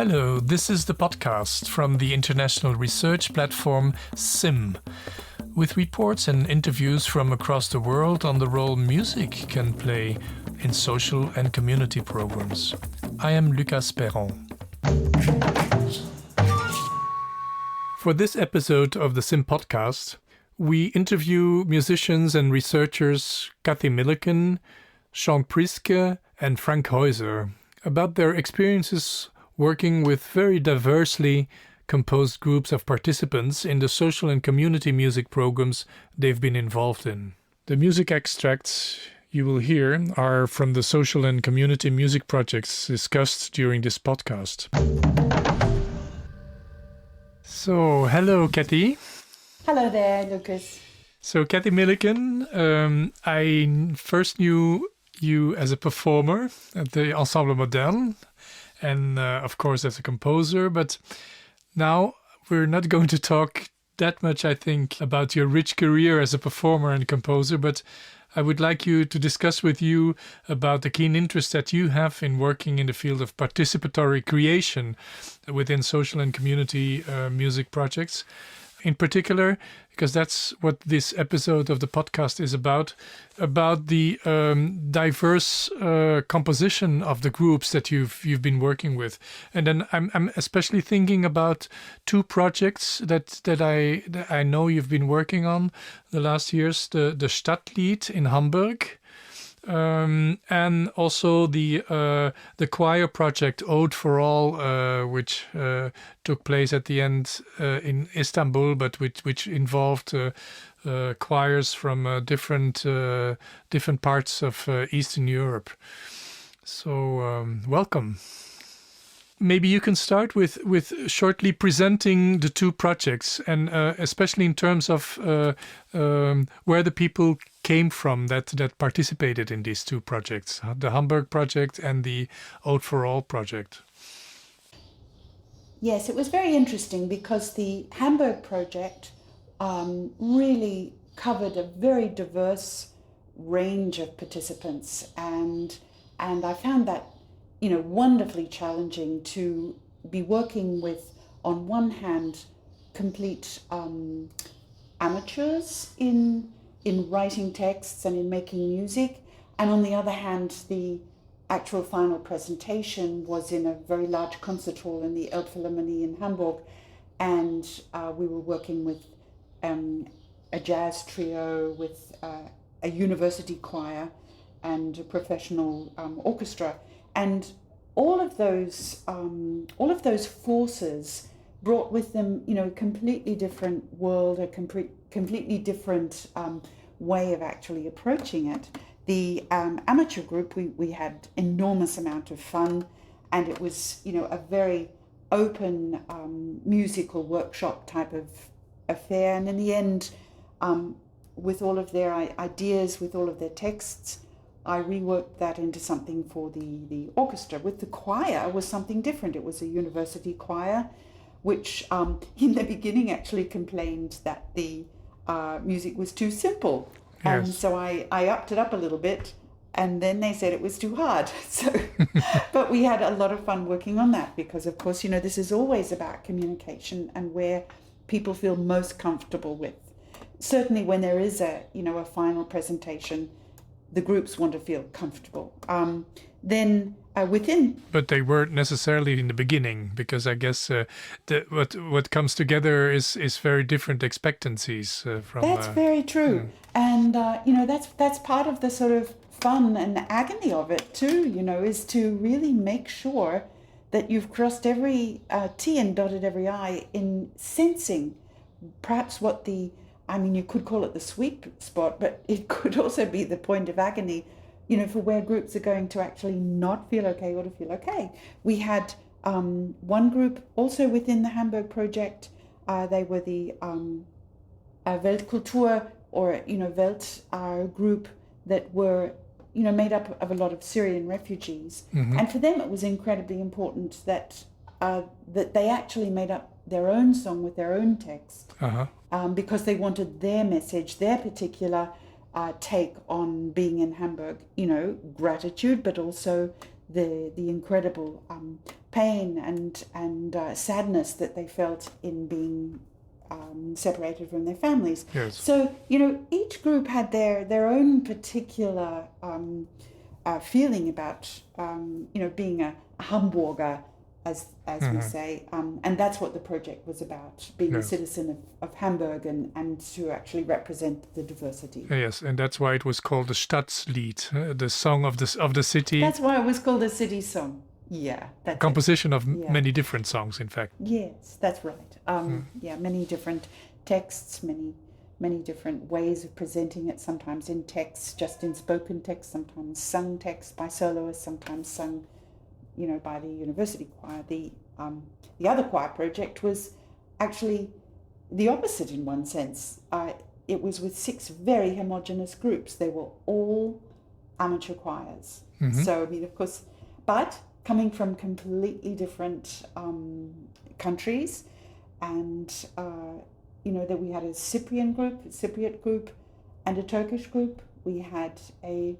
Hello, this is the podcast from the international research platform SIMM, with reports and interviews from across the world on the role music can play in social and community programs. I am Lucas Perron. For this episode of the SIMM-podcast, we interview musicians and researchers Kathy Milliken, Sean Priske and Frank Heuser about their experiences working with very diversely composed groups of participants in the social and community music programs they've been involved in. The music extracts you will hear are from the social and community music projects discussed during this podcast. So, hello, Kathy. Hello there, Lucas. So, Kathy Milliken, I first knew you as a performer at the Ensemble Moderne and, of course, as a composer. But now we're not going to talk that much, I think, about your rich career as a performer and composer, but I would like you to discuss with you about the keen interest that you have in working in the field of participatory creation within social and community music projects. In particular, because that's what this episode of the podcast is about the diverse composition of the groups that you've been working with. And then I'm especially thinking about two projects that I know you've been working on the last years: the Stadtlied in Hamburg, and also the choir project Ode for All, which took place at the end in Istanbul, but which involved choirs from different parts of Eastern Europe. So welcome. Maybe you can start with shortly presenting the two projects, and especially in terms of where the people came from that participated in these two projects, the Hamburg project and the Ode for All project. Yes, it was very interesting because the Hamburg project really covered a very diverse range of participants, and I found that wonderfully challenging to be working with, on one hand, complete amateurs in writing texts and in making music, and on the other hand, the actual final presentation was in a very large concert hall in the Elbphilharmonie in Hamburg, and we were working with a jazz trio, with a university choir and a professional orchestra. And all of those forces brought with them, a completely different world, a completely different way of actually approaching it. The amateur group, we had enormous amount of fun, and it was, a very open musical workshop type of affair. And in the end, with all of their ideas, with all of their texts, I reworked that into something for the orchestra. With the choir, was something different. It was a university choir, which in the beginning actually complained that the music was too simple. Yes. And so I upped it up a little bit, and then they said it was too hard. So, but we had a lot of fun working on that because, of course, this is always about communication and where people feel most comfortable with. Certainly when there is a final presentation, the groups want to feel comfortable. Then within... But they weren't necessarily in the beginning, because I guess what comes together is very different expectancies from... That's very true. And, that's part of the sort of fun and agony of it too, is to really make sure that you've crossed every T and dotted every I in sensing perhaps what you could call it the sweet spot, but it could also be the point of agony, for where groups are going to actually not feel okay or to feel okay. We had one group also within the Hamburg project. They were the Weltkultur, or Welt group, that were made up of a lot of Syrian refugees. Mm-hmm. And for them it was incredibly important that they actually made up their own song with their own text. Uh-huh. Because they wanted their message, their particular take on being in Hamburg, gratitude, but also the incredible pain and sadness that they felt in being separated from their families. Yes. So, each group had their own particular feeling about, being a Hamburger, as we say, and that's what the project was about, being a citizen of Hamburg and to actually represent the diversity. Yes, and that's why it was called the Stadslied, the song of the city. That's why it was called a city song. Yeah, that's composition of many different songs, in fact. Yes, that's right. Yeah, many different texts, many different ways of presenting it. Sometimes in text, just in spoken text. Sometimes sung text by soloists. Sometimes sung, by the university choir. The other choir project was actually the opposite in one sense. It was with 6 very homogeneous groups. They were all amateur choirs. So, of course, but coming from completely different countries, and that we had a Cypriot group, and a Turkish group. We had a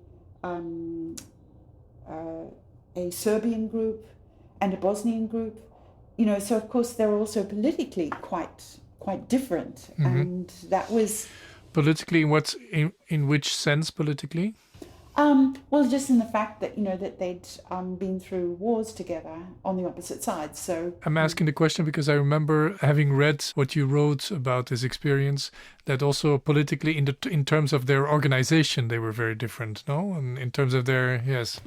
Serbian group and a Bosnian group. So of course they're also politically quite different, and that was politically. In which sense politically? Well, just in the fact that that they'd been through wars together on the opposite sides. So I'm asking the question because I remember having read what you wrote about this experience, that also politically, in terms of their organization, they were very different. No, and in terms of their yes,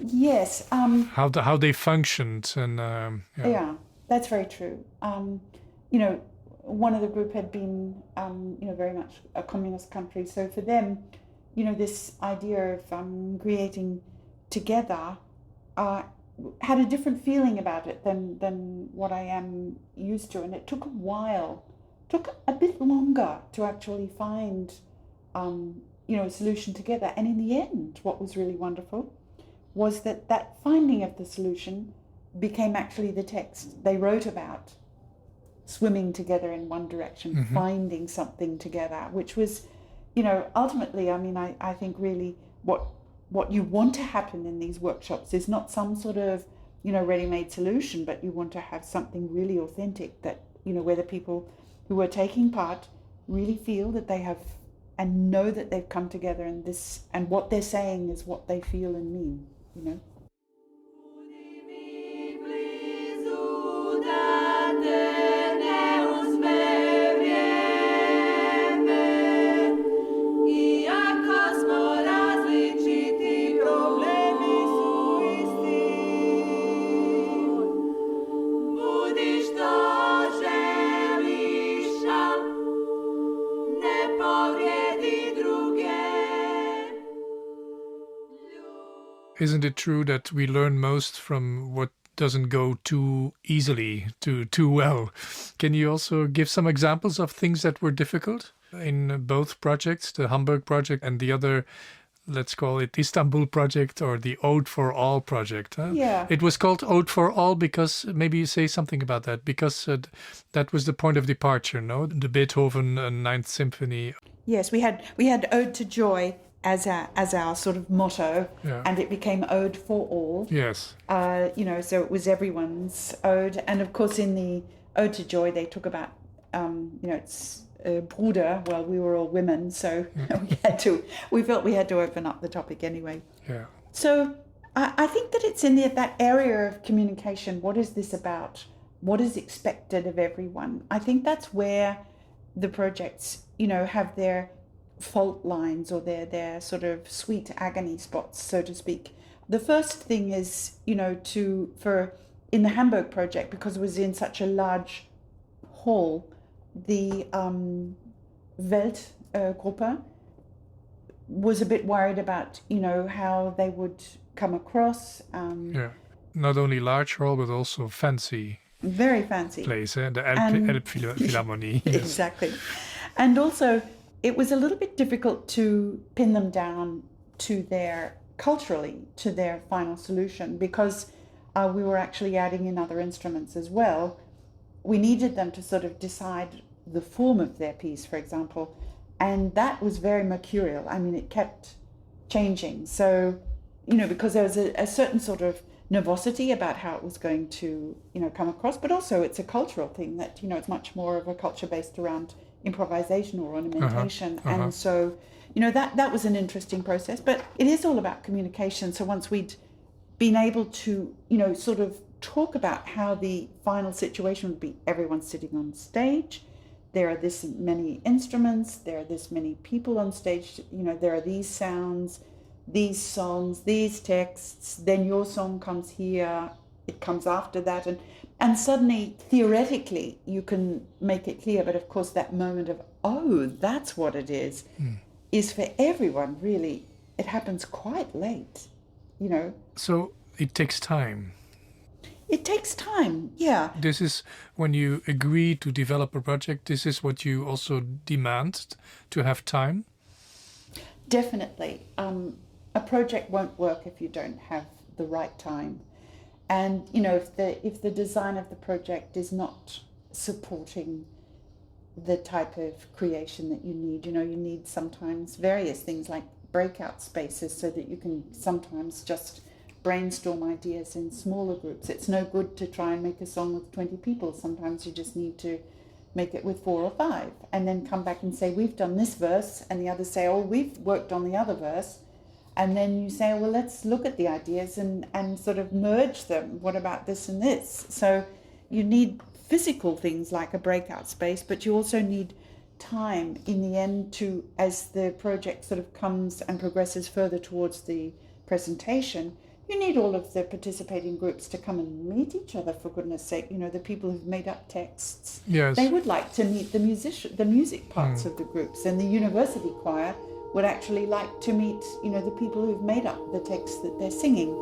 how they functioned, and yeah, that's very true. One of the group had been very much a communist country, so for them, this idea of creating together had a different feeling about it than what I am used to. And it took a bit longer to actually find, a solution together. And in the end, what was really wonderful was that finding of the solution became actually the text. They wrote about swimming together in one direction, finding something together, which was, ultimately, I think really what you want to happen in these workshops is not some sort of, ready-made solution, but you want to have something really authentic that, where the people who are taking part really feel that they have and know that they've come together in this, and what they're saying is what they feel and mean, Isn't it true that we learn most from what doesn't go too easily, too well? Can you also give some examples of things that were difficult in both projects, the Hamburg project and the other, let's call it Istanbul project, or the Ode for All project? Huh? Yeah. It was called Ode for All because, maybe you say something about that, because that was the point of departure, no? The Beethoven Ninth Symphony. Yes, we had Ode to Joy as our sort of motto, and it became Ode for All. Yes. So it was everyone's ode, and of course in the Ode to Joy they talk about, it's Bruder. Well, we were all women, so we felt we had to open up the topic anyway. Yeah. So I think that it's in that area of communication. What is this about? What is expected of everyone? I think that's where the projects, have their fault lines, or their sort of sweet agony spots, so to speak. The first thing is, in the Hamburg project, because it was in such a large hall, the Weltgruppe was a bit worried about, how they would come across. Not only large hall, but also fancy. Very fancy place, the Elbphilharmonie. Yes. Exactly. And also, it was a little bit difficult to pin them down to their final solution, because we were actually adding in other instruments as well. We needed them to sort of decide the form of their piece, for example, and that was very mercurial. It kept changing. So, because there was a certain sort of nervosity about how it was going to, come across, but also it's a cultural thing that, it's much more of a culture based around improvisation or ornamentation. And so, that was an interesting process, but it is all about communication. So once we'd been able to, sort of talk about how the final situation would be, everyone's sitting on stage, there are this many instruments, there are this many people on stage, there are these sounds, these songs, these texts, then your song comes here, it comes after that, and suddenly theoretically you can make it clear, but of course that moment of, oh, that's what it is for everyone really, it happens quite late, So it takes time. It takes time, yeah. This is when you agree to develop a project, this is what you also demand, to have time? Definitely. A project won't work if you don't have the right time. And, if the design of the project is not supporting the type of creation that you need, you need sometimes various things like breakout spaces so that you can sometimes just brainstorm ideas in smaller groups. It's no good to try and make a song with 20 people. Sometimes you just need to make it with 4 or 5 and then come back and say, we've done this verse, and the others say, oh, we've worked on the other verse. And then you say, well, let's look at the ideas and sort of merge them. What about this and this? So you need physical things like a breakout space, but you also need time in the end to, as the project sort of comes and progresses further towards the presentation, you need all of the participating groups to come and meet each other, for goodness sake. The people who've made up texts. Yes. They would like to meet the music parts of the groups, and the university choir would actually like to meet, the people who've made up the text that they're singing.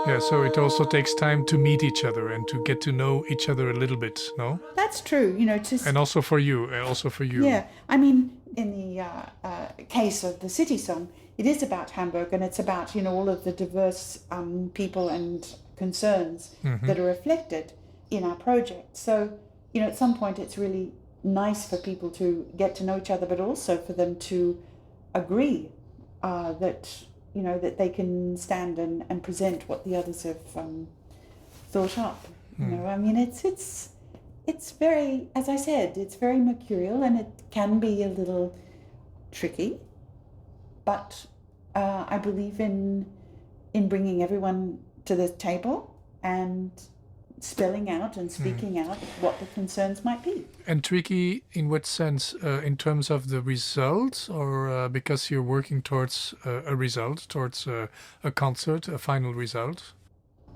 Yeah, so it also takes time to meet each other and to get to know each other a little bit, no? That's true, And also for you. Yeah, I mean, in the case of the city song, it is about Hamburg, and it's about, all of the diverse people and concerns that are reflected in our project. So, at some point it's really nice for people to get to know each other, but also for them to agree that, that they can stand and present what the others have thought up. I mean, it's very, as I said, it's very mercurial, and it can be a little tricky, but I believe in bringing everyone to the table and spelling out and speaking out what the concerns might be. And tricky in what sense? In terms of the result, or because you're working towards a result, towards a concert, a final result?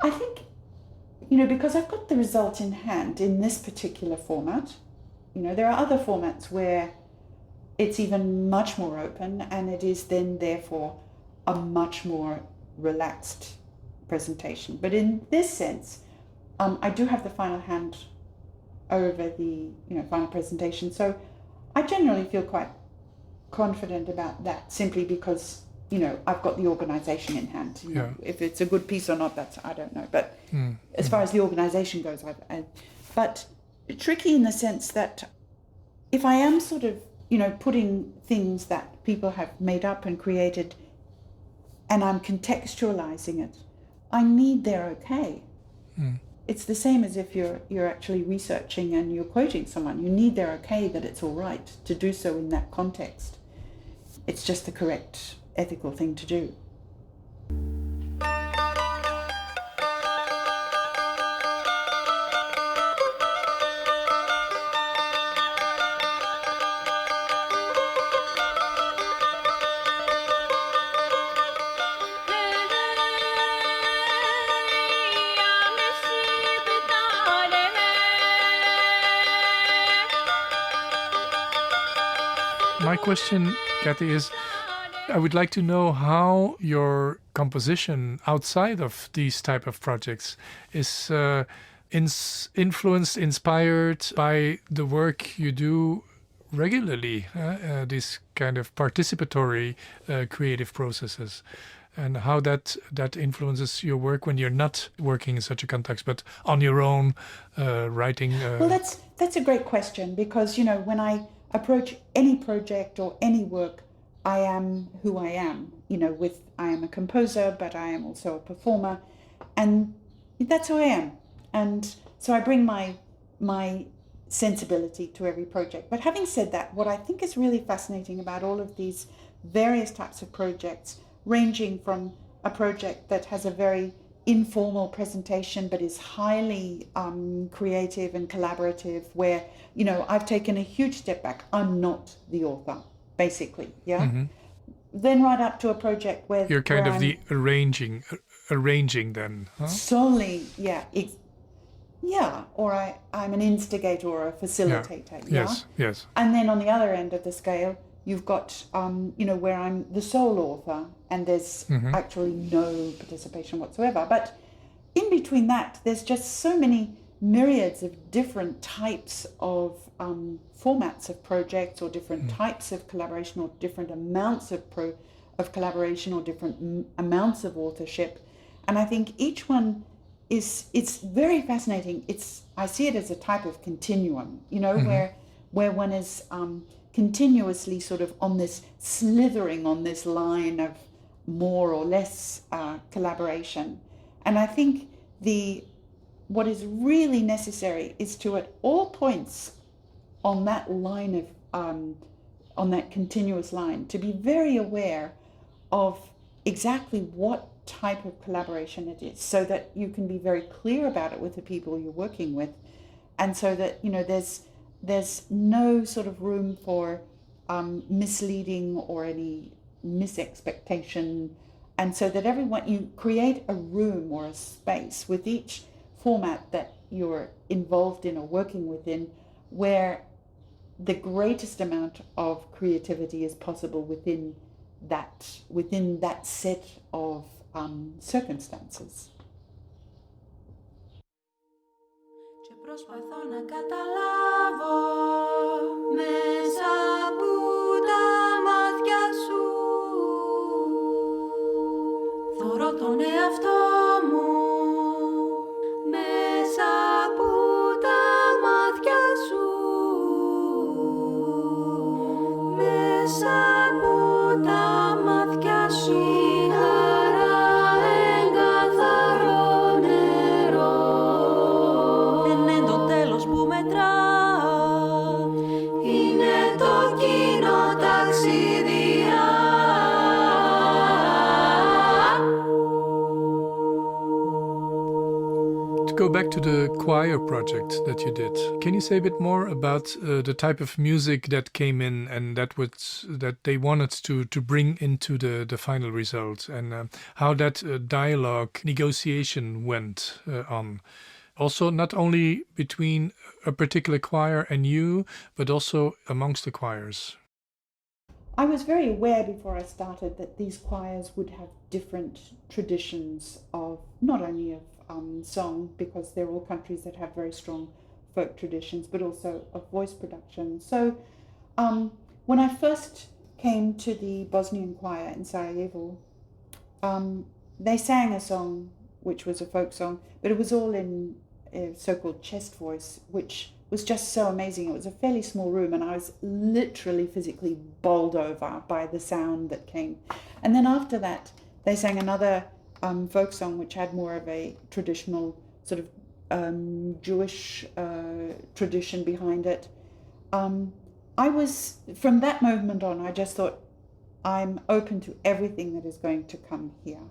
I think, because I've got the result in hand in this particular format, there are other formats where it's even much more open, and it is then therefore a much more relaxed presentation. But in this sense, I do have the final hand over the final presentation, so I generally feel quite confident about that, simply because I've got the organisation in hand. If it's a good piece or not, I don't know. But as far as the organisation goes, but tricky in the sense that if I am sort of putting things that people have made up and created, and I'm contextualizing it, I need their okay. It's the same as if you're actually researching and you're quoting someone. You need their okay that it's all right to do so in that context. It's just the correct ethical thing to do. My question, Kathy, is I would like to know how your composition outside of these type of projects is influenced, inspired by the work you do regularly, these kind of participatory creative processes, and how that influences your work when you're not working in such a context, but on your own, writing. Well, that's a great question, because when I approach any project or any work, I am who I am. I am a composer, but I am also a performer, and that's who I am. And so I bring my sensibility to every project. But having said that, what I think is really fascinating about all of these various types of projects, ranging from a project that has a very informal presentation but is highly creative and collaborative, where I've taken a huge step back. I'm not the author, basically, yeah. Mm-hmm. Then right up to a project where you're kind of the arranging then, huh? Solely, yeah. Or I'm an instigator or a facilitator. Yeah. Yes. And then on the other end of the scale, you've got, where I'm the sole author, and there's actually no participation whatsoever. But in between that, there's just so many myriads of different types of formats of projects, or different types of collaboration, or different amounts of collaboration, or different amounts of authorship. And I think each one it's very fascinating. I see it as a type of continuum, where one is continuously sort of on this slithering on this line of more or less collaboration. And I think what is really necessary is to, at all points on that line of on that continuous line, to be very aware of exactly what type of collaboration it is, so that you can be very clear about it with the people you're working with, and so that there's no sort of room for misleading or any misexpectation, and so that you create a room or a space with each format that you're involved in or working within, where the greatest amount of creativity is possible within that set of circumstances. Και προσπαθώ να καταλάβω μέσα από τα μάτια σου. Θωρώ τον εαυτό μου μέσα από τα μάτια σου. Μέσα από τα μάτια σου. Go back to the choir project that you did. Can you say a bit more about the type of music that came in and that they wanted to bring into the final result, and how that dialogue negotiation went on? Also, not only between a particular choir and you, but also amongst the choirs. I was very aware before I started that these choirs would have different traditions of not only of song, because they're all countries that have very strong folk traditions, but also of voice production. So when I first came to the Bosnian choir in Sarajevo, they sang a song which was a folk song, but it was all in a so-called chest voice, which was just so amazing. It was a fairly small room, and I was literally physically bowled over by the sound that came. And then after that, they sang another folk song which had more of a traditional sort of Jewish tradition behind it. From that moment on, I just thought, I'm open to everything that is going to come here.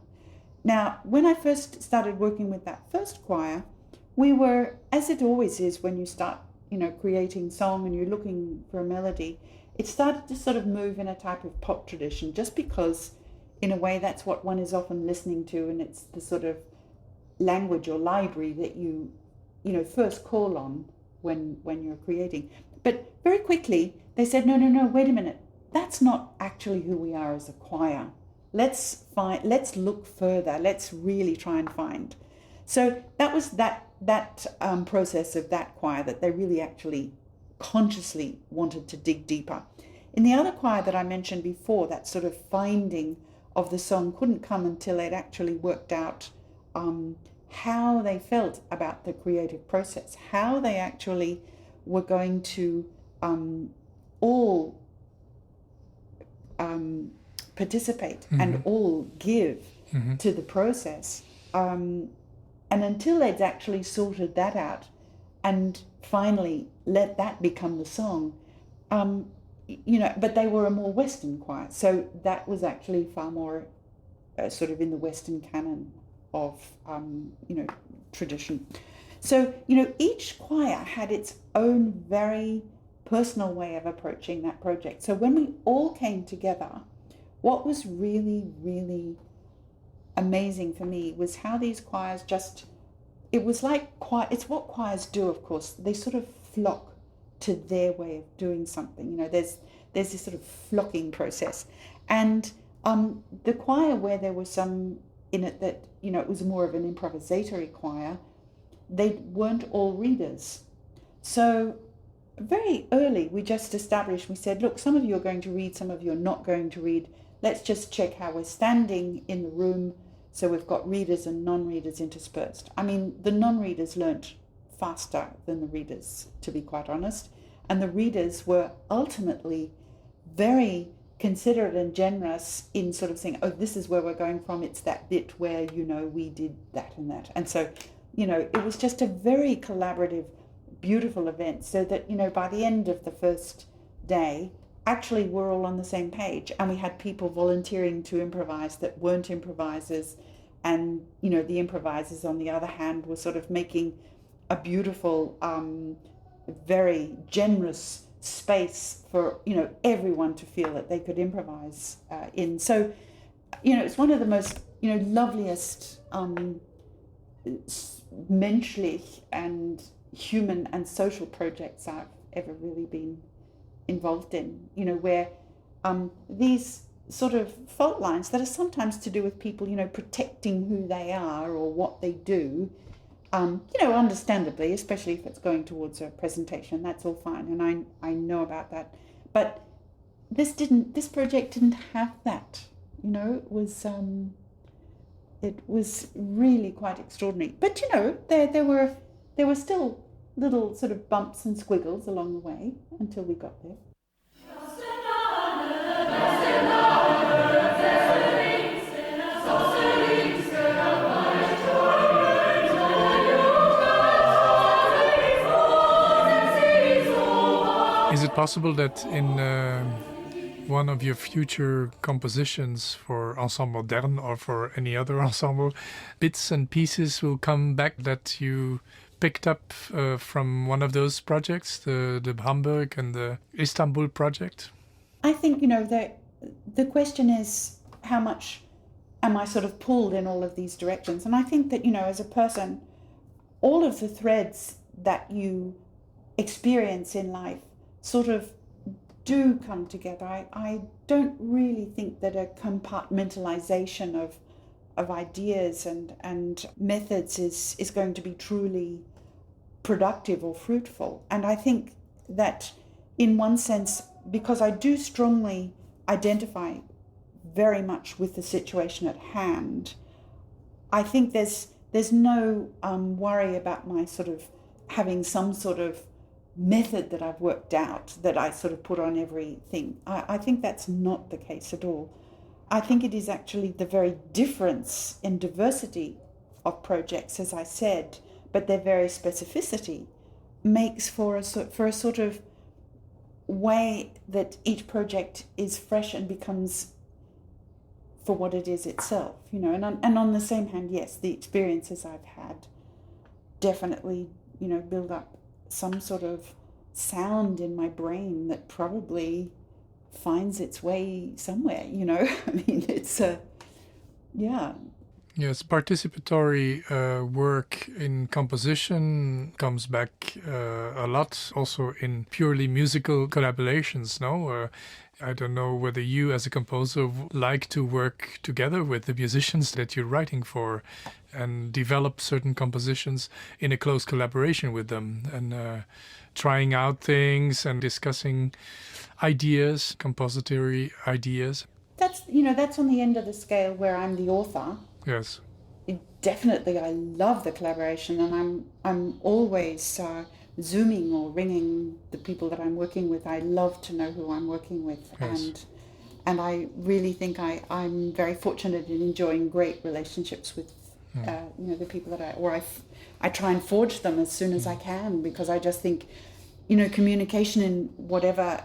Now, when I first started working with that first choir, we were, as it always is when you start, creating song and you're looking for a melody, it started to sort of move in a type of pop tradition, just because in a way that's what one is often listening to, and it's the sort of language or library that you first call on when you're creating. But very quickly they said, no, wait a minute, that's not actually who we are as a choir. Let's look further. Let's really try and find. So that was that process of that choir, that they really actually consciously wanted to dig deeper. In the other choir that I mentioned before, that sort of finding of the song couldn't come until they'd actually worked out how they felt about the creative process, how they actually were going to all participate and all give to the process. And until they'd actually sorted that out and finally let that become the song, but they were a more Western choir. So that was actually far more sort of in the Western canon of, tradition. So, each choir had its own very personal way of approaching that project. So when we all came together, what was really, really amazing for me was how these choirs it's what choirs do, of course. They sort of flock to their way of doing something. There's this sort of flocking process. And the choir where there was some in it that, it was more of an improvisatory choir, they weren't all readers. So very early, we just established, we said, look, some of you are going to read, some of you are not going to read. Let's just check how we're standing in the room. So we've got readers and non-readers interspersed. I mean, the non-readers learnt faster than the readers, to be quite honest. And the readers were ultimately very considerate and generous in sort of saying, oh, this is where we're going from. It's that bit where, we did that and that. And so, it was just a very collaborative, beautiful event, so that, by the end of the first day, actually we're all on the same page, and we had people volunteering to improvise that weren't improvisers, and, the improvisers, on the other hand, were sort of making a beautiful, very generous space for, everyone to feel that they could improvise in. So, it's one of the most, loveliest menschlich and human and social projects I've ever really been involved in, where these sort of fault lines that are sometimes to do with people, protecting who they are or what they do, understandably, especially if it's going towards a presentation, that's all fine, and I know about that. But this project didn't have that, it was really quite extraordinary. But there were still little sort of bumps and squiggles along the way until we got there. Is it possible that in one of your future compositions for Ensemble Moderne or for any other ensemble, bits and pieces will come back that you picked up from one of those projects, the Hamburg and the Istanbul project? I think, the question is, how much am I sort of pulled in all of these directions? And I think that, as a person, all of the threads that you experience in life sort of do come together. I don't really think that a compartmentalization of ideas and methods is going to be truly productive or fruitful. And I think that in one sense, because I do strongly identify very much with the situation at hand, I think there's no worry about my sort of having some sort of method that I've worked out that I sort of put on everything. I think that's not the case at all. I think it is actually the very difference in diversity of projects, as I said, but their very specificity makes for a sort of way that each project is fresh and becomes for what it is itself, and on the same hand, yes, the experiences I've had definitely, build up some sort of sound in my brain that probably finds its way somewhere, I mean, it's yeah. Yes, participatory work in composition comes back a lot, also in purely musical collaborations, no? I don't know whether you as a composer like to work together with the musicians that you're writing for and develop certain compositions in a close collaboration with them and trying out things and discussing ideas, compository ideas. That's on the end of the scale where I'm the author. Yes. Definitely, I love the collaboration, and I'm always Zooming or ringing the people that I'm working with. I love to know who I'm working with, Yes. and I really think I'm very fortunate in enjoying great relationships with the people that I try and forge them as soon as I can, because I just think communication in whatever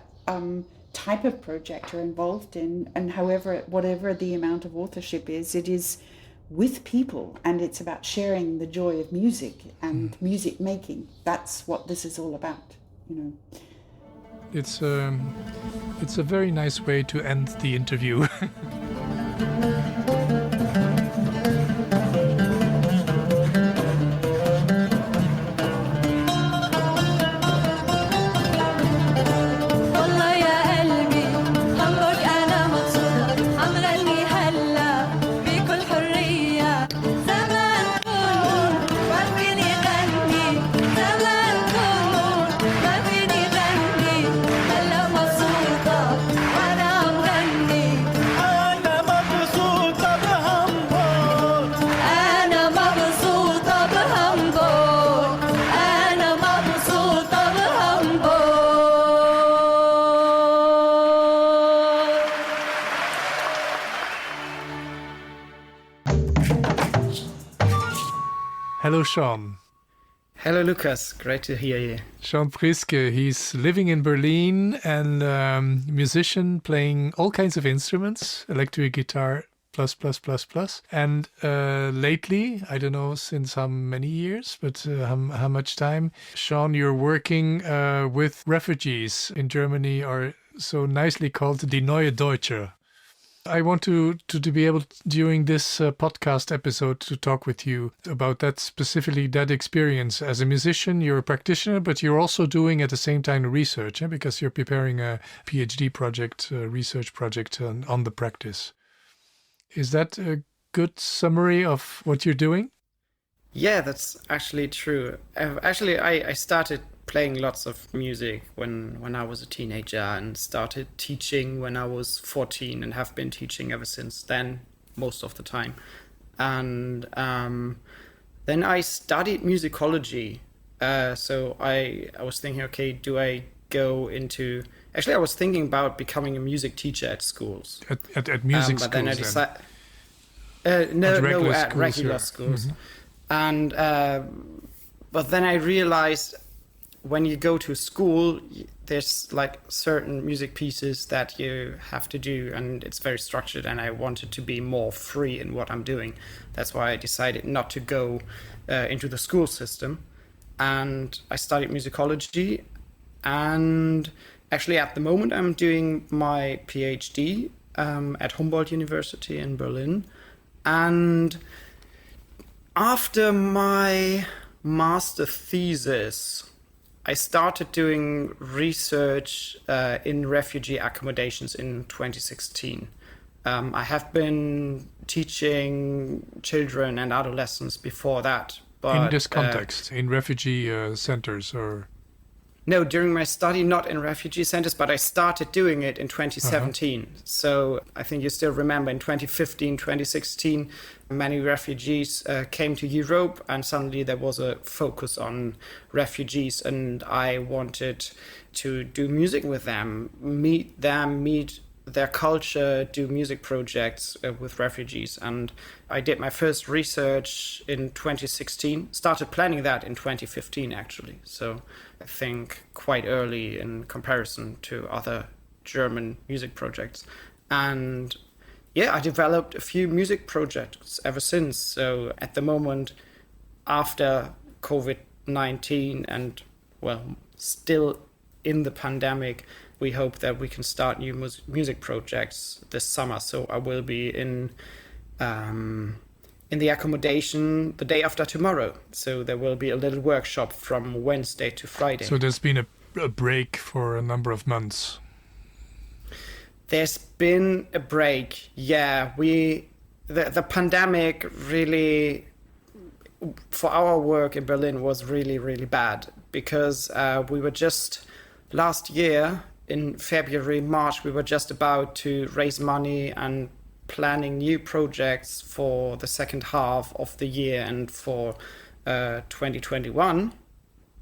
type of project you're involved in, and whatever the amount of authorship is, it is with people, and it's about sharing the joy of music and music making. That's what this is all about, It's a very nice way to end the interview. والله يا قلبي همبرج أنا مبسوطة عم غني هلا بكل حرية زمان كون ما فيني غني زمان كون ما فيني غني هلا مبسوطة وأنا عم غني أنا مبسوطة بهمبورغ أنا مبسوطة بهمبورغ أنا مبسوطة بهمبورغ Hello, Sean. Hello, Lucas. Great to hear you. Sean Priske, he's living in Berlin and musician playing all kinds of instruments, electric guitar, plus. And lately, I don't know since how many years, but how much time, Sean, you're working with refugees in Germany, are so nicely called Die Neue Deutsche. I want to be able, during this podcast episode, to talk with you about that, specifically that experience. As a musician, you're a practitioner, but you're also doing at the same time research, because you're preparing a PhD project, a research project on the practice. Is that a good summary of what you're doing? Yeah, that's actually true. I started playing lots of music when I was a teenager and started teaching when I was 14 and have been teaching ever since then, most of the time. And then I studied musicology. So I was thinking, okay, do I go into... Actually, I was thinking about becoming a music teacher at schools. At music but schools, then I then? decided... At regular schools, schools. And but then I realized when you go to school, there's like certain music pieces that you have to do, and it's very structured, and I wanted to be more free in what I'm doing. That's why I decided not to go into the school system, and I studied musicology. And actually at the moment I'm doing my PhD at Humboldt University in Berlin. And after my master thesis, I started doing research in refugee accommodations in 2016. I have been teaching children and adolescents before that. But, in this context, in refugee centers or... No, during my study, not in refugee centers, but I started doing it in 2017. So I think you still remember in 2015, 2016, many refugees came to Europe, and suddenly there was a focus on refugees, and I wanted to do music with them, meet their culture, do music projects with refugees. And I did my first research in 2016, started planning that in 2015 actually. So I think quite early in comparison to other German music projects. And yeah, I developed a few music projects ever since. So at the moment, after COVID-19 and, well, still in the pandemic, we hope that we can start new music projects this summer. So I will be in in the accommodation the day after tomorrow. So there will be a little workshop from Wednesday to Friday. So there's been a break for a number of months. There's been a break. Yeah, the pandemic really, for our work in Berlin, was really, really bad, because we were just last year in February, March, we were just about to raise money and planning new projects for the second half of the year and for 2021.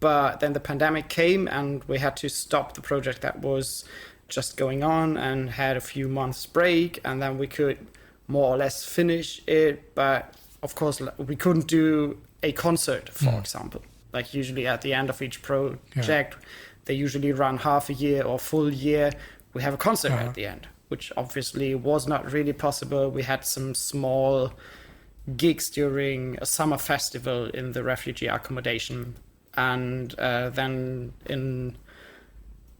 But then the pandemic came and we had to stop the project that was just going on and had a few months break, and then we could more or less finish it. But of course, we couldn't do a concert, for example. Like usually at the end of each project, they usually run half a year or full year. We have a concert at the end, which obviously was not really possible. We had some small gigs during a summer festival in the refugee accommodation. And then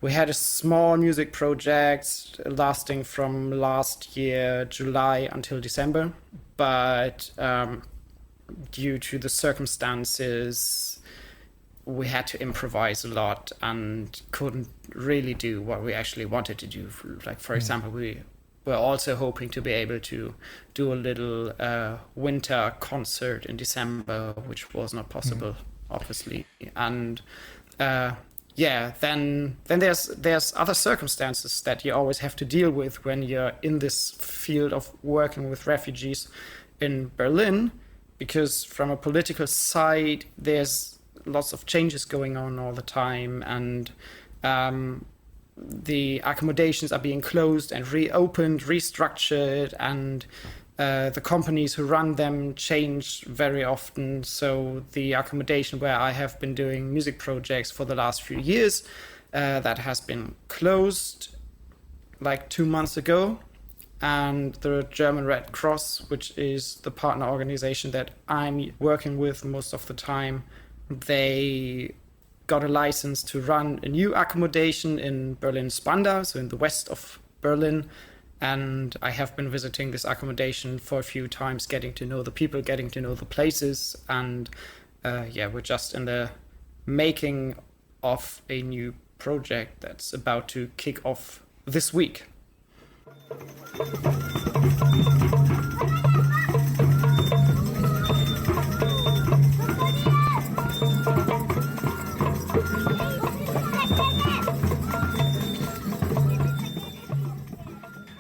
we had a small music project lasting from last year, July until December. But due to the circumstances, we had to improvise a lot and couldn't really do what we actually wanted to do. Like, for example, we were also hoping to be able to do a little winter concert in December, which was not possible, obviously. And then there's other circumstances that you always have to deal with when you're in this field of working with refugees in Berlin, because from a political side, there's lots of changes going on all the time, and the accommodations are being closed and reopened, restructured, and the companies who run them change very often. So the accommodation where I have been doing music projects for the last few years, that has been closed like 2 months ago. And the German Red Cross, which is the partner organization that I'm working with most of the time, they got a license to run a new accommodation in Berlin-Spandau, so in the west of Berlin. And I have been visiting this accommodation for a few times, getting to know the people, getting to know the places. And we're just in the making of a new project that's about to kick off this week.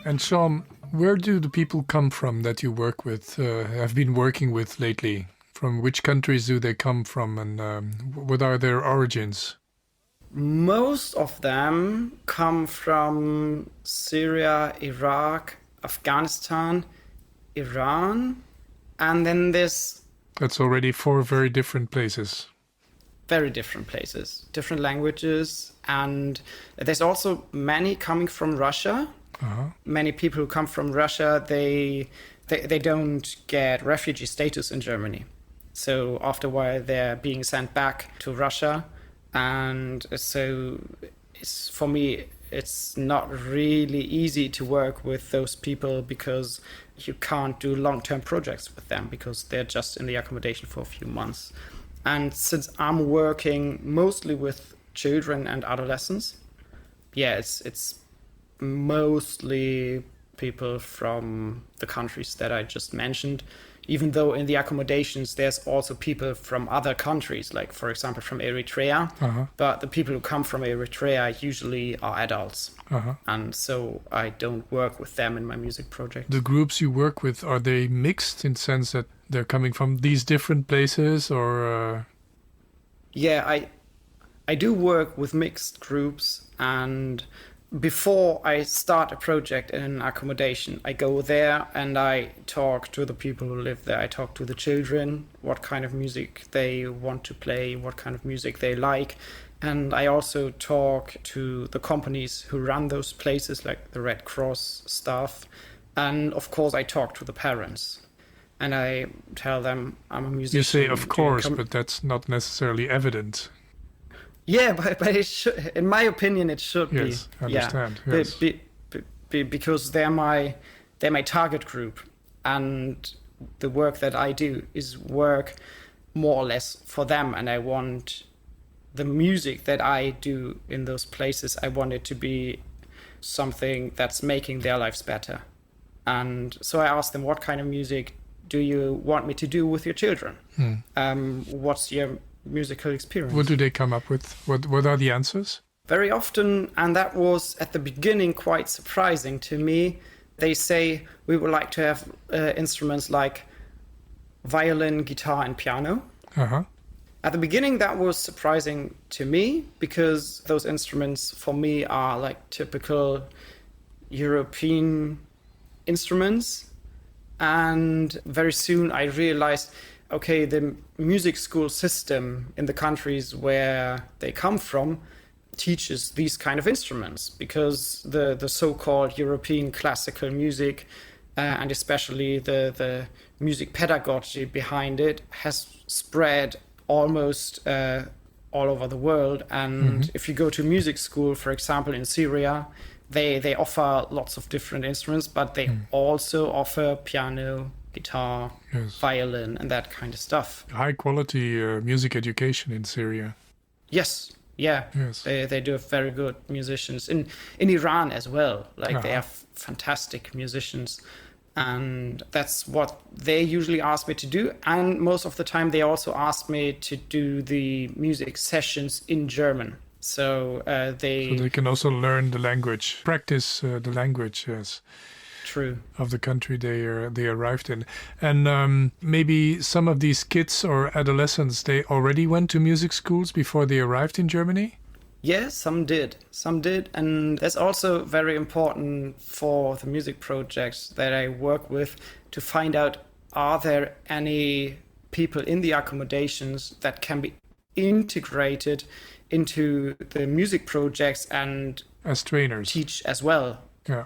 And Sean, where do the people come from that you work with, have been working with lately? From which countries do they come from, and what are their origins? Most of them come from Syria, Iraq, Afghanistan, Iran, and then there's... That's already 4 very different places. Very different places, different languages, and there's also many coming from Russia. Many people who come from Russia, they don't get refugee status in Germany. So after a while, they're being sent back to Russia. And so for me, it's not really easy to work with those people, because you can't do long-term projects with them because they're just in the accommodation for a few months. And since I'm working mostly with children and adolescents, it's mostly people from the countries that I just mentioned, even though in the accommodations there's also people from other countries, like, for example, from Eritrea. But the people who come from Eritrea usually are adults. And so I don't work with them in my music project. The groups you work with, are they mixed in the sense that they're coming from these different places, or... Yeah, I do work with mixed groups, and before I start a project in an accommodation, I go there and I talk to the people who live there. I talk to the children, what kind of music they want to play, what kind of music they like. And I also talk to the companies who run those places, like the Red Cross staff. And of course, I talk to the parents. And I tell them I'm a musician. You say, of course, but that's not necessarily evident. Yeah, but it should, in my opinion, it should be. Yes, I understand. Yeah. Yes. Because they're my target group, and the work that I do is work more or less for them, and I want the music that I do in those places, I want it to be something that's making their lives better. And so I asked them, what kind of music do you want me to do with your children? What's your musical experience? What do they come up with? What are the answers? Very often, and that was at the beginning quite surprising to me, they say we would like to have instruments like violin, guitar, and piano. Uh-huh. At the beginning, that was surprising to me because those instruments for me are like typical European instruments. And very soon I realized, okay, the music school system in the countries where they come from teaches these kind of instruments because the so-called European classical music and especially the music pedagogy behind it has spread almost all over the world. And if you go to music school, for example, in Syria, they offer lots of different instruments, but they also offer piano, guitar, violin, and that kind of stuff. High quality music education in Syria. Yes. Yeah, Yes. They do have very good musicians. In Iran as well, like they have fantastic musicians. And that's what they usually ask me to do. And most of the time they also ask me to do the music sessions in German. So they can also learn the language, practice the language, yes. True. Of the country they arrived in. And maybe some of these kids or adolescents, they already went to music schools before they arrived in Germany? Yeah, some did. And that's also very important for the music projects that I work with to find out, are there any people in the accommodations that can be integrated into the music projects and as trainers teach as well.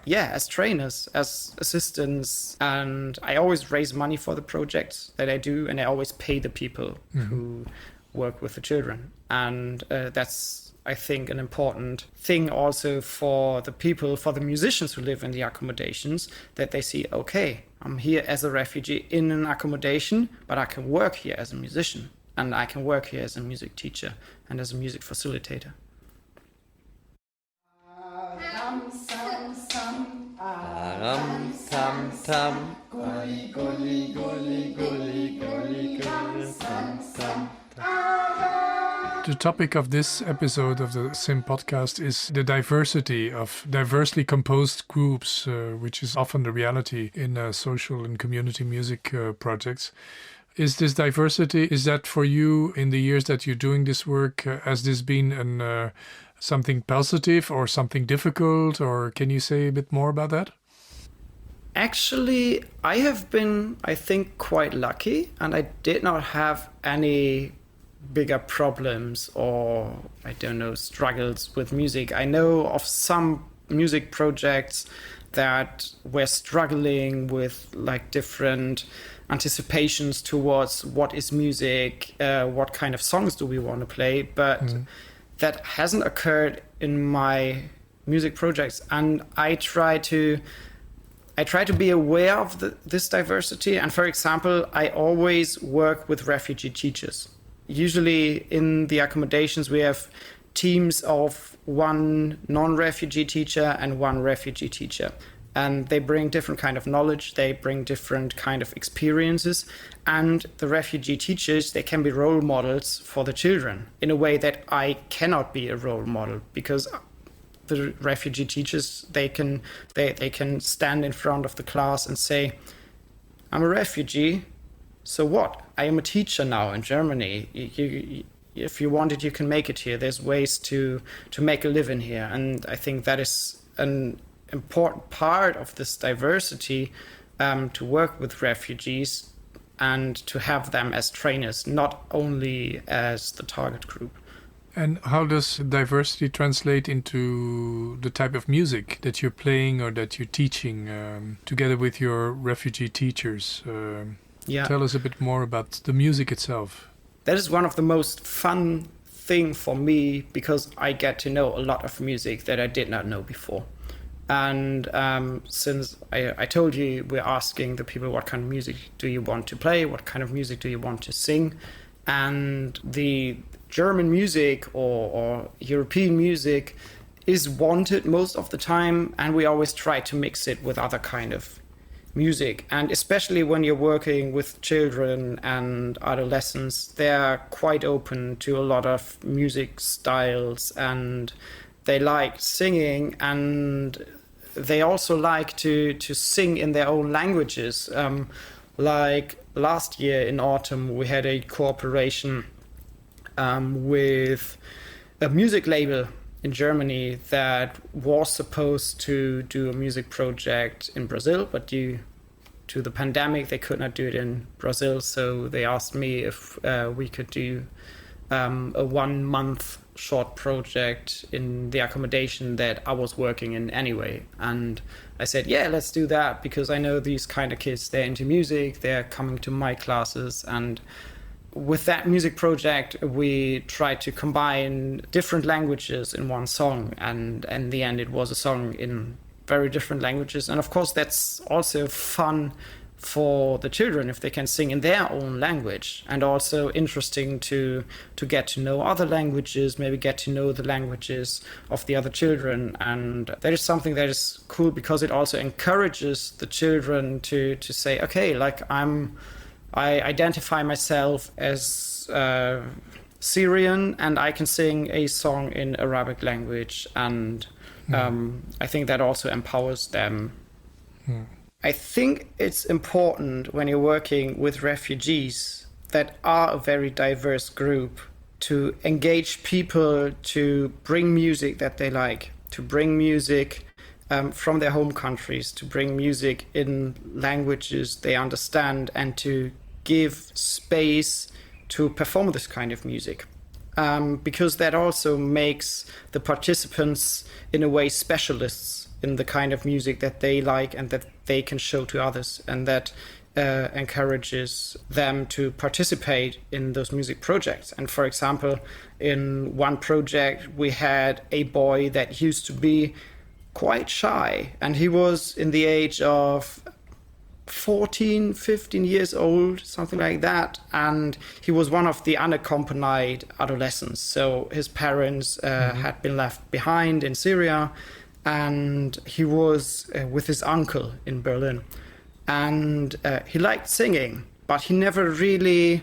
Yeah, as trainers, as assistants. And I always raise money for the projects that I do, and I always pay the people who work with the children. And that's, I think, an important thing also for the people, for the musicians who live in the accommodations, that they see, okay, I'm here as a refugee in an accommodation, but I can work here as a musician, and I can work here as a music teacher and as a music facilitator. Ram tam tam, goli goli goli goli goli goli tam tam. The topic of this episode of the SIMM-podcast is the diversity of diversely composed groups, which is often the reality in social and community music projects. Is this diversity, is that for you in the years that you're doing this work, has this been something positive or something difficult, or can you say a bit more about that? Actually, I have been, I think, quite lucky, and I did not have any bigger problems or, I don't know, struggles with music. I know of some music projects that were struggling with like different anticipations towards what is music, what kind of songs do we want to play, but that hasn't occurred in my music projects. And I try to be aware of this diversity. And for example, I always work with refugee teachers. Usually in the accommodations, we have teams of one non-refugee teacher and one refugee teacher. And they bring different kind of knowledge, they bring different kind of experiences. And the refugee teachers, they can be role models for the children in a way that I cannot be a role model, because the refugee teachers, they can stand in front of the class and say, I'm a refugee, so what? I am a teacher now in Germany. If you want it, you can make it here. There's ways to make a living here. And I think that is an important part of this diversity, to work with refugees and to have them as trainers, not only as the target group. And how does diversity translate into the type of music that you're playing or that you're teaching together with your refugee teachers? Tell us a bit more about the music itself. That is one of the most fun thing for me, because I get to know a lot of music that I did not know before. And since I told you, we're asking the people, what kind of music do you want to play? What kind of music do you want to sing? And the German music or European music is wanted most of the time, and we always try to mix it with other kind of music. And especially when you're working with children and adolescents, they're quite open to a lot of music styles, and they like singing, and they also like to sing in their own languages. Like last year in autumn, we had a cooperation with a music label in Germany that was supposed to do a music project in Brazil, but due to the pandemic, they could not do it in Brazil. So they asked me if we could do a 1 month short project in the accommodation that I was working in anyway. And I said, yeah, let's do that, because I know these kind of kids, they're into music, they're coming to my classes. And with that music project, we tried to combine different languages in one song. And in the end, it was a song in very different languages. And of course, that's also fun for the children if they can sing in their own language, and also interesting to get to know other languages, maybe get to know the languages of the other children. And that is something that is cool, because it also encourages the children to say, okay, like I identify myself as Syrian, and I can sing a song in Arabic language, and I think that also empowers them. I think it's important when you're working with refugees that are a very diverse group to engage people to bring music that they like, to bring music from their home countries, to bring music in languages they understand, and to give space to perform this kind of music. Because that also makes the participants in a way specialists in the kind of music that they like and that they can show to others, and that encourages them to participate in those music projects. And for example, in one project we had a boy that used to be quite shy, and he was in the age of 14, 15 years old, something like that, and he was one of the unaccompanied adolescents. So his parents had been left behind in Syria, and he was with his uncle in Berlin. And he liked singing, but he never really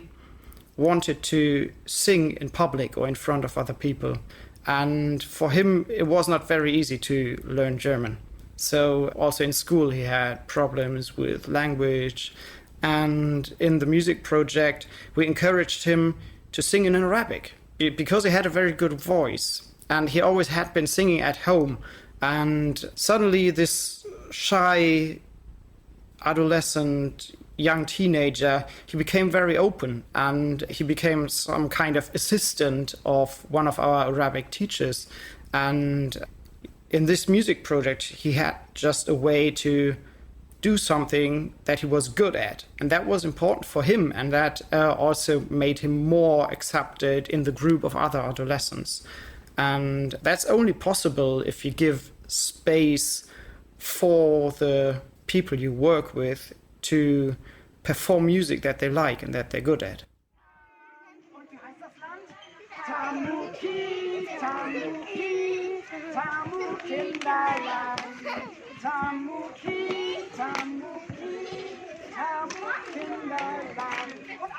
wanted to sing in public or in front of other people. And for him, it was not very easy to learn German. So also in school, he had problems with language. And in the music project, we encouraged him to sing in Arabic because he had a very good voice. And he always had been singing at home. And suddenly this shy adolescent young teenager, he became very open, and he became some kind of assistant of one of our Arabic teachers. And in this music project, he had just a way to do something that he was good at. And that was important for him, and that also made him more accepted in the group of other adolescents. And that's only possible if you give space for the people you work with to perform music that they like and that they're good at.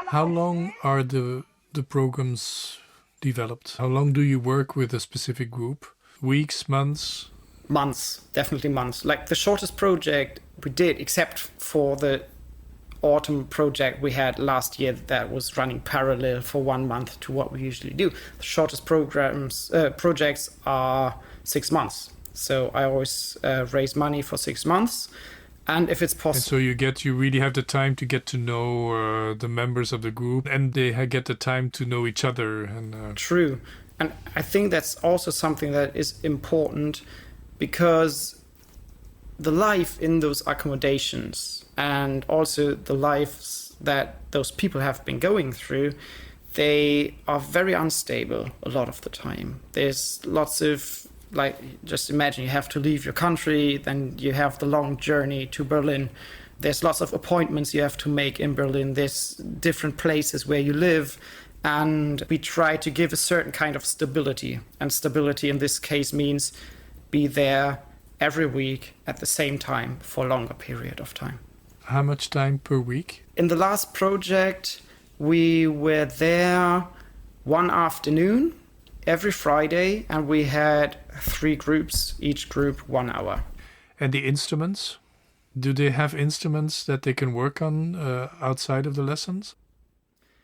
How long are the programs developed? How long do you work with a specific group? Weeks, months? Months, definitely months. Like the shortest project we did, except for the autumn project we had last year that was running parallel for 1 month to what we usually do. The shortest projects are 6 months. So I always raise money for 6 months. And if it's possible. And so you really have the time to get to know the members of the group, and they get the time to know each other. And True. And I think that's also something that is important, because the life in those accommodations and also the lives that those people have been going through, they are very unstable a lot of the time. There's lots of like, just imagine you have to leave your country, then you have the long journey to Berlin. There's lots of appointments you have to make in Berlin. There's different places where you live. And we try to give a certain kind of stability. And stability in this case means be there every week at the same time for a longer period of time. How much time per week? In the last project, we were there one afternoon every Friday, and we had 3 groups, each group 1 hour. And the instruments? Do they have instruments that they can work on outside of the lessons?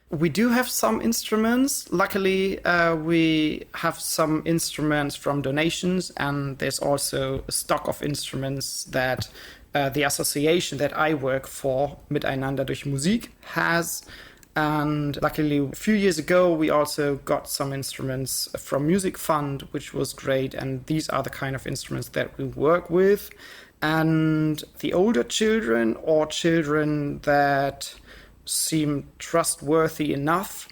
We do have some instruments. Luckily, we have some instruments from donations, and there's also a stock of instruments that the association that I work for, Miteinander durch Musik, has. And luckily, a few years ago, we also got some instruments from Music Fund, which was great. And these are the kind of instruments that we work with. And the older children, or children that seem trustworthy enough,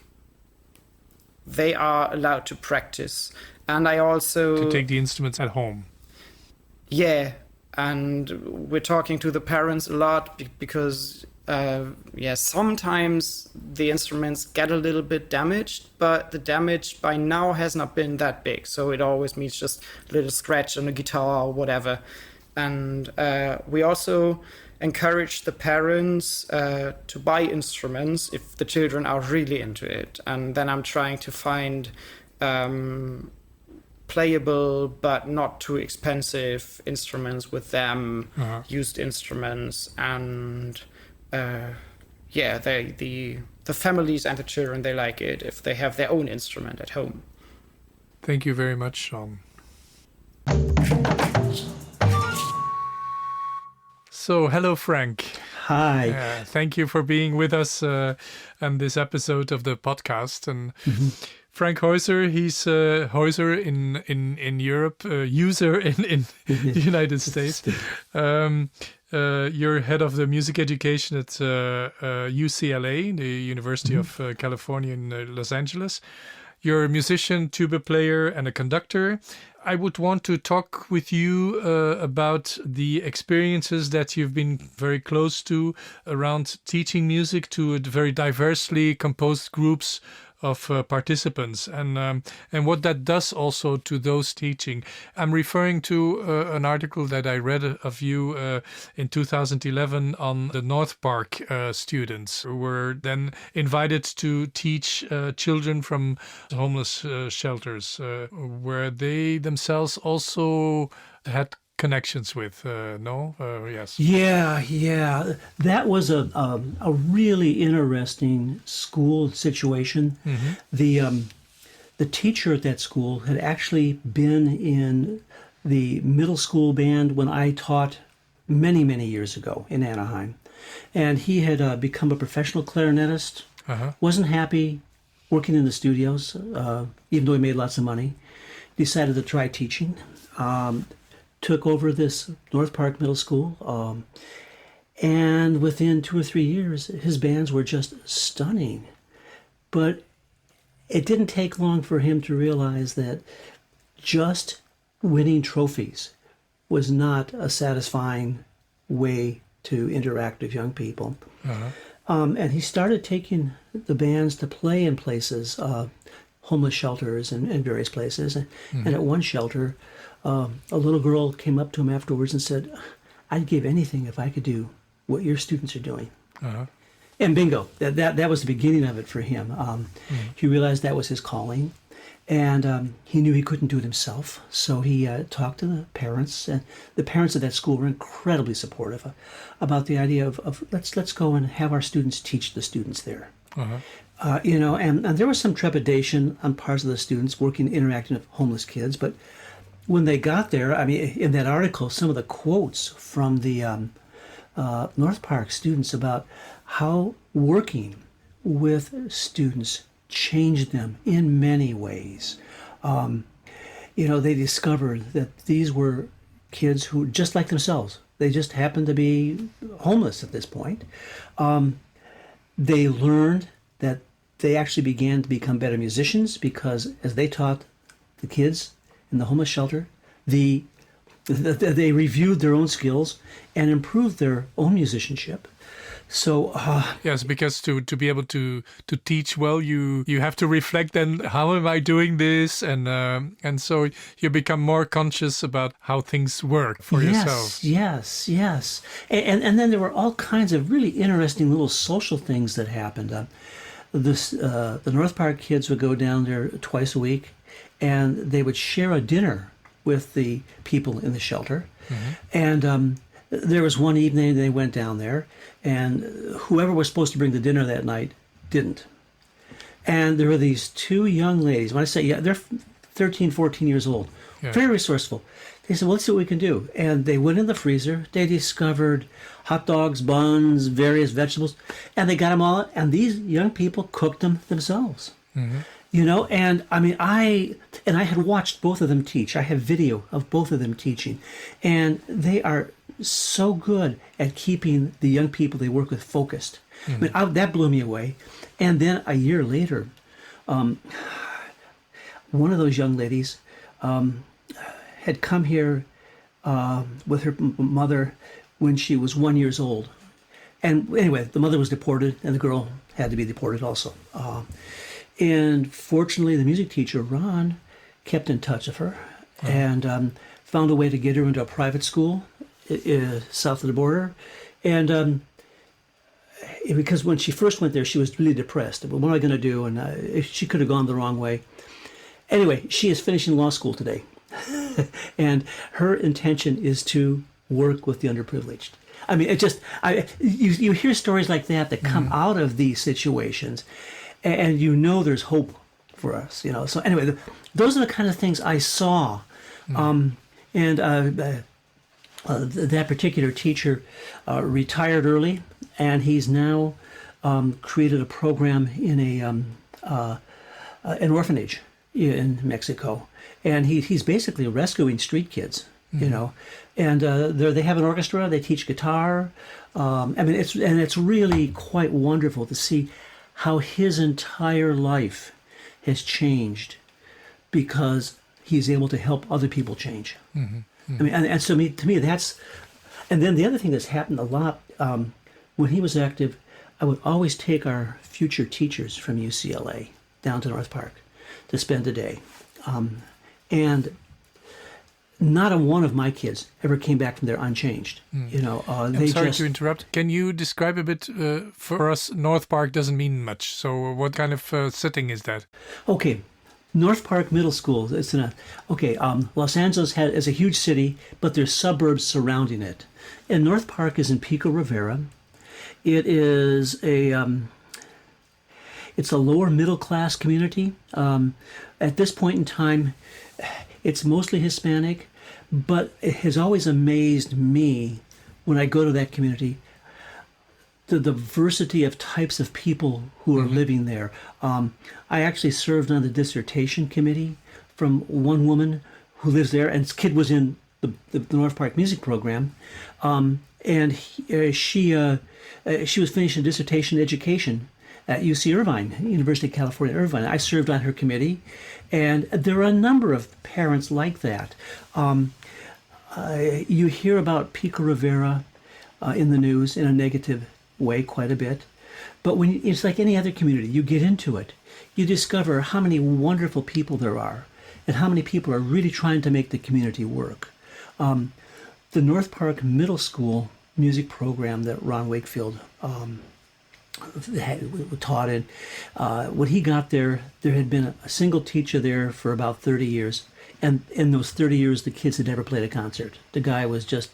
they are allowed to practice. And I also... To take the instruments at home. Yeah, and we're talking to the parents a lot because, sometimes the instruments get a little bit damaged, but the damage by now has not been that big. So it always means just a little scratch on the guitar or whatever. And we also encourage the parents to buy instruments if the children are really into it. And then I'm trying to find playable but not too expensive instruments with them, used instruments. And the families and the children, they like it if they have their own instrument at home. Thank you very much, Sean. So, hello, Frank. Hi. Thank you for being with us on this episode of the podcast. And Frank Heuser, he's Heuser in Europe, user in the United States. You're head of the music education at UCLA, the University of California in Los Angeles. You're a musician, tuba player, and a conductor. I would want to talk with you about the experiences that you've been very close to around teaching music to very diversely composed groups of participants, and what that does also to those teaching. I'm referring to an article that I read of you in 2011 on the North Park students who were then invited to teach children from homeless shelters, where they themselves also had connections with, no? Yes. Yeah. That was a really interesting school situation. The teacher at that school had actually been in the middle school band when I taught many, many years ago in Anaheim. And he had become a professional clarinetist, wasn't happy working in the studios, even though he made lots of money. Decided to try teaching. Took over this North Park Middle School, and within 2 or 3 years, his bands were just stunning. But it didn't take long for him to realize that just winning trophies was not a satisfying way to interact with young people. And he started taking the bands to play in places, homeless shelters and various places. And at one shelter, a little girl came up to him afterwards and said, "I'd give anything if I could do what your students are doing." And bingo, that was the beginning of it for him. He realized that was his calling, and he knew he couldn't do it himself. So he talked to the parents, and the parents of that school were incredibly supportive about the idea of let's go and have our students teach the students there. And there was some trepidation on parts of the students interacting with homeless kids, but when they got there, I mean, in that article, some of the quotes from the North Park students about how working with students changed them in many ways. They discovered that these were kids who, just like themselves, they just happened to be homeless at this point. They learned that they actually began to become better musicians because as they taught the kids in the homeless shelter, they reviewed their own skills and improved their own musicianship. So yes, because to be able to teach well, you have to reflect. Then, how am I doing this? And so you become more conscious about how things work for yourself. Yes. And then there were all kinds of really interesting little social things that happened. The North Park kids would go down there twice a week, and they would share a dinner with the people in the shelter. And there was one evening they went down there, and whoever was supposed to bring the dinner that night didn't. And there were these two young ladies. When I say, they're 13, 14 years old, very resourceful. They said, well, let's see what we can do. And they went in the freezer. They discovered hot dogs, buns, various vegetables, and they got them all. And these young people cooked them themselves. You know, and I mean, I had watched both of them teach. I have video of both of them teaching, and they are so good at keeping the young people they work with focused. I mean, that blew me away. And then a year later, one of those young ladies had come here with her mother when she was 1 year old. And anyway, the mother was deported, and the girl had to be deported also. And fortunately, the music teacher, Ron, kept in touch with her and found a way to get her into a private school south of the border. And because when she first went there, she was really depressed. What am I going to do? And she could have gone the wrong way. Anyway, she is finishing law school today. And her intention is to work with the underprivileged. I mean, you hear stories like that come out of these situations, and you know there's hope for us, you know. So anyway, those are the kind of things I saw. That particular teacher retired early, and he's now created a program in an orphanage in Mexico, and he's basically rescuing street kids, you know. And they have an orchestra. They teach guitar. I mean, it's really quite wonderful to see how his entire life has changed because he's able to help other people change. I mean, and so to me, that's, and then the other thing that's happened a lot, when he was active, I would always take our future teachers from UCLA down to North Park to spend a day. And not a one of my kids ever came back from there unchanged. You know, I'm sorry to interrupt. Can you describe a bit, for us, North Park doesn't mean much. So what kind of setting is that? Okay. North Park Middle School. Los Angeles is a huge city, but there's suburbs surrounding it. And North Park is in Pico Rivera. It is it's a lower middle class community. At this point in time, it's mostly Hispanic, but it has always amazed me when I go to that community, the diversity of types of people who are living there. I actually served on the dissertation committee from one woman who lives there, and his kid was in the North Park music program, and she was finishing dissertation education at UC Irvine, University of California, Irvine. I served on her committee, and there are a number of parents like that. You hear about Pico Rivera in the news in a negative way quite a bit, but it's like any other community. You get into it, you discover how many wonderful people there are, and how many people are really trying to make the community work. The North Park Middle School music program that Ron Wakefield taught in, when he got there had been a single teacher there for about 30 years, and in those 30 years the kids had never played a concert. The guy was just,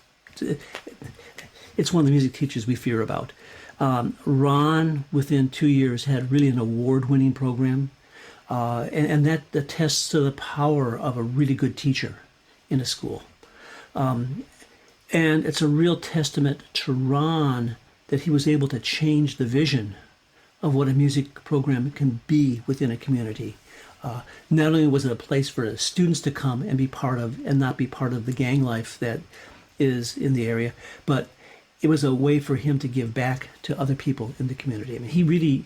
it's one of the music teachers we fear about. Ron, within 2 years, had really an award-winning program, and that attests to the power of a really good teacher in a school. And it's a real testament to Ron that he was able to change the vision of what a music program can be within a community. Not only was it a place for students to come and be part of, and not be part of the gang life that is in the area, but it was a way for him to give back to other people in the community. I mean, he really,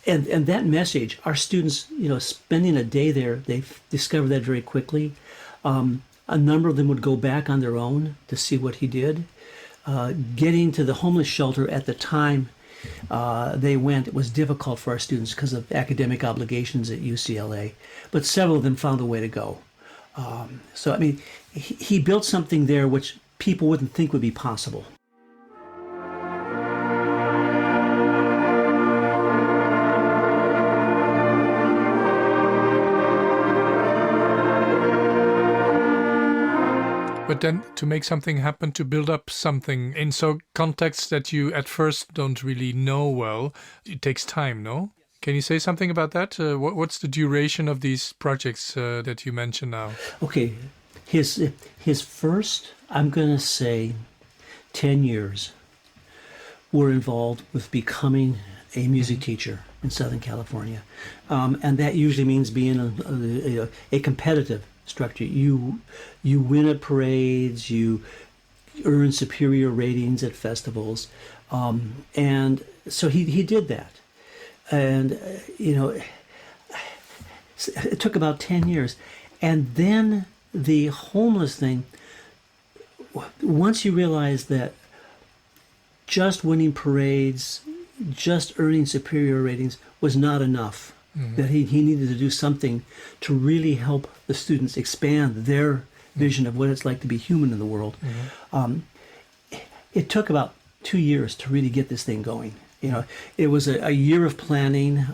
and that message, our students, you know, spending a day there, they discovered that very quickly. A number of them would go back on their own to see what he did. Getting to the homeless shelter at the time they went, it was difficult for our students because of academic obligations at UCLA, but several of them found a way to go. So, I mean, he built something there which people wouldn't think would be possible. But then to make something happen, to build up something in so contexts that you at first don't really know well, it takes time, no? Can you say something about that? What's the duration of these projects that you mentioned now? Okay, his first, I'm going to say, 10 years were involved with becoming a music teacher in Southern California. And that usually means being a competitive structure. You win at parades, you earn superior ratings at festivals. And so he did that. And, it took about 10 years. And then the homeless thing, once you realize that just winning parades, just earning superior ratings was not enough, that he needed to do something to really help the students expand their vision of what it's like to be human in the world. It took about 2 years to really get this thing going. It was a year of planning.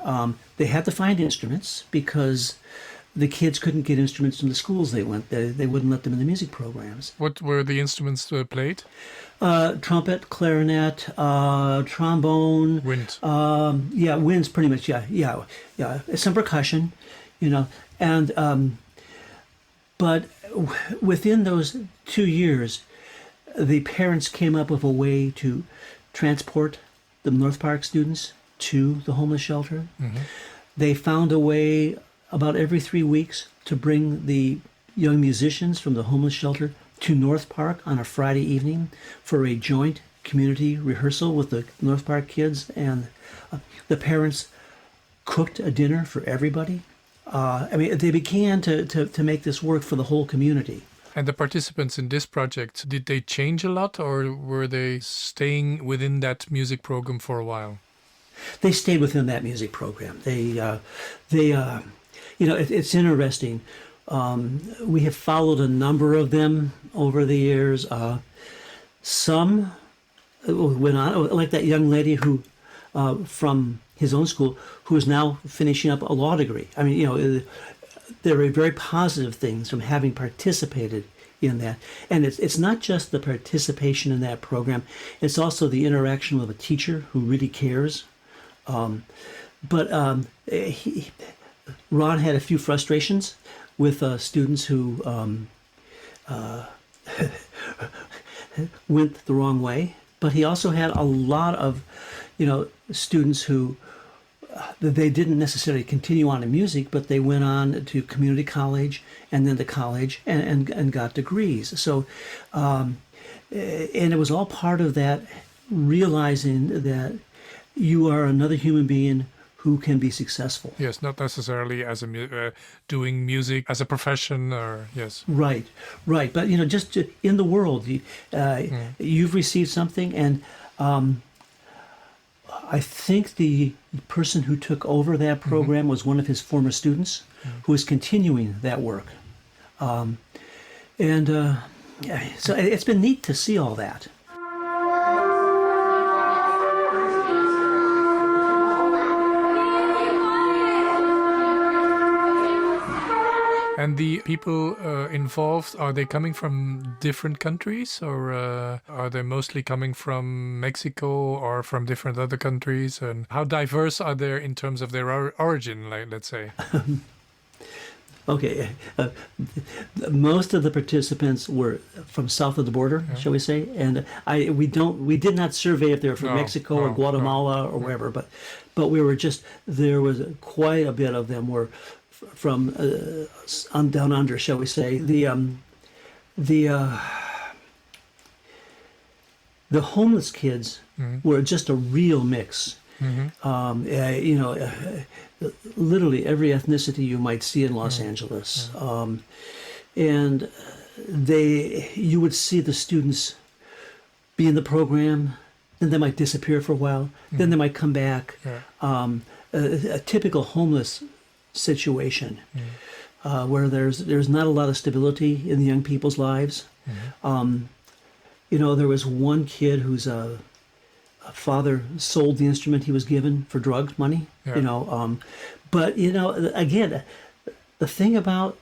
They had to find instruments because the kids couldn't get instruments from the schools they went. They wouldn't let them in the music programs. What were the instruments played? Trumpet, clarinet, trombone. Wind. Winds pretty much. Yeah. Some percussion, and but within those 2 years, the parents came up with a way to transport the North Park students to the homeless shelter. They found a way about every 3 weeks to bring the young musicians from the homeless shelter to North Park on a Friday evening for a joint community rehearsal with the North Park kids, and the parents cooked a dinner for everybody. They began to make this work for the whole community. And the participants in this project, did they change a lot, or were they staying within that music program for a while? They stayed within that music program. It's interesting. We have followed a number of them over the years. Some went on, like that young lady who, from his own school, who is now finishing up a law degree. There are very positive things from having participated in that. And it's not just the participation in that program, it's also the interaction with a teacher who really cares. Ron had a few frustrations with students who went the wrong way, but he also had a lot of, students who they didn't necessarily continue on in music, but they went on to community college and then to college and got degrees. So, and it was all part of that, realizing that you are another human being who can be successful. Yes, not necessarily as doing music as a profession, or yes. Right. But just in the world, you've received something, and I think the person who took over that program was one of his former students, who is continuing that work, so it's been neat to see all that. And the people involved, are they coming from different countries, or are they mostly coming from Mexico or from different other countries? And how diverse are they in terms of their origin, let's say? Okay, most of the participants were from south of the border, shall we say? And we did not survey if they were from Mexico or Guatemala or wherever, but there was quite a bit of them were from down under, shall we say. The homeless kids were just a real mix. Literally every ethnicity you might see in Los Angeles. And you would see the students be in the program, then they might disappear for a while, then they might come back. Yeah. A typical homeless situation where there's not a lot of stability in the young people's lives. There was one kid whose father sold the instrument he was given for drug money. Yeah. But again, the thing about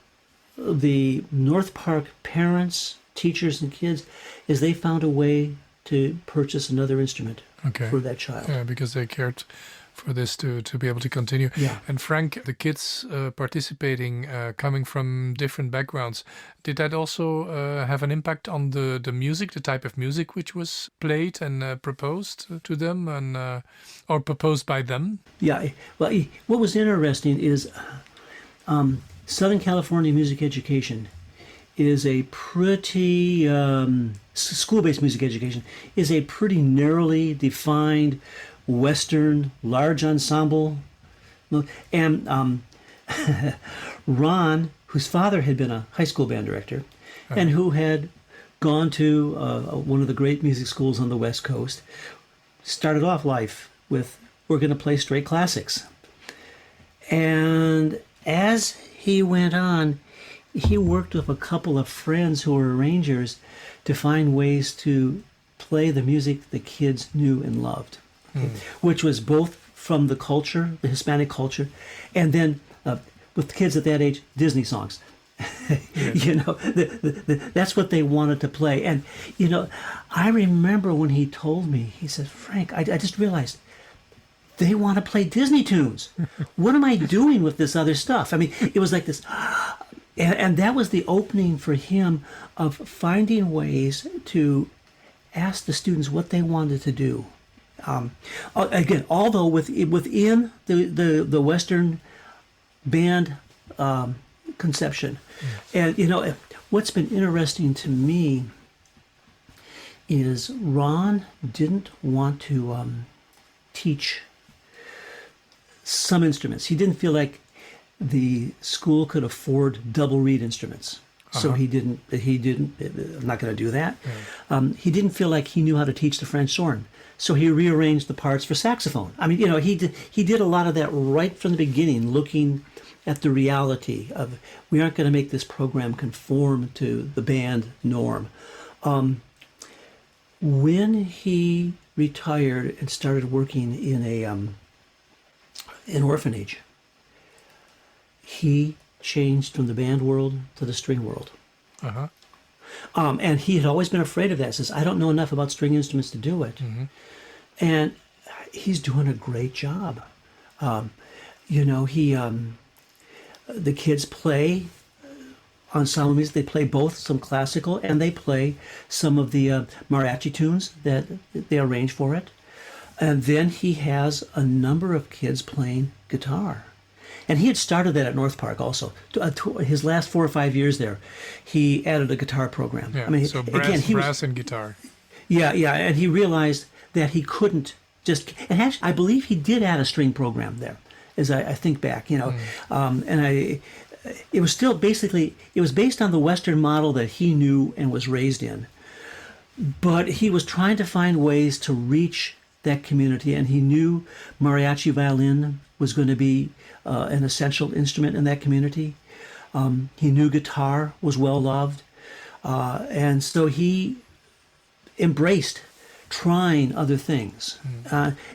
the North Park parents, teachers, and kids is they found a way to purchase another instrument for that child. Yeah, because they cared for this to be able to continue. Yeah. And Frank, the kids participating, coming from different backgrounds, did that also have an impact on the music, the type of music which was played and proposed to them, and or proposed by them? Yeah. Well, what was interesting is Southern California music education is a pretty school-based music education is a pretty narrowly defined Western large ensemble. And Ron, whose father had been a high school band director and who had gone to one of the great music schools on the West Coast, started off life with, we're going to play straight classics. And as he went on, he worked with a couple of friends who were arrangers to find ways to play the music the kids knew and loved, which was both from the culture, the Hispanic culture, and then with kids at that age, Disney songs. That's what they wanted to play. And, I remember when he told me, he said, Frank, I just realized they want to play Disney tunes. What am I doing with this other stuff? I mean, it was like this. And that was the opening for him of finding ways to ask the students what they wanted to do. Again, although within the Western band conception. And, what's been interesting to me is Ron didn't want to teach some instruments. He didn't feel like the school could afford double reed instruments. So he didn't, I'm not going to do that. He didn't feel like he knew how to teach the French horn. So he rearranged the parts for saxophone. I mean, he did a lot of that right from the beginning, looking at the reality of, we aren't going to make this program conform to the band norm. When he retired and started working in an orphanage, he changed from the band world to the string world. And he had always been afraid of that. He says, I don't know enough about string instruments to do it. And he's doing a great job. The kids play ensemble music. They play both some classical and they play some of the mariachi tunes that they arrange for it. And then he has a number of kids playing guitar. And he had started that at North Park also. His last 4 or 5 years there, he added a guitar program. Yeah, I mean, so brass and guitar. Yeah, and he realized that he couldn't just... And actually, I believe he did add a string program there, as I think back, it was still basically... It was based on the Western model that he knew and was raised in. But he was trying to find ways to reach that community, and he knew mariachi violin was going to be an essential instrument in that community. He knew guitar was well loved, and so he embraced trying other things.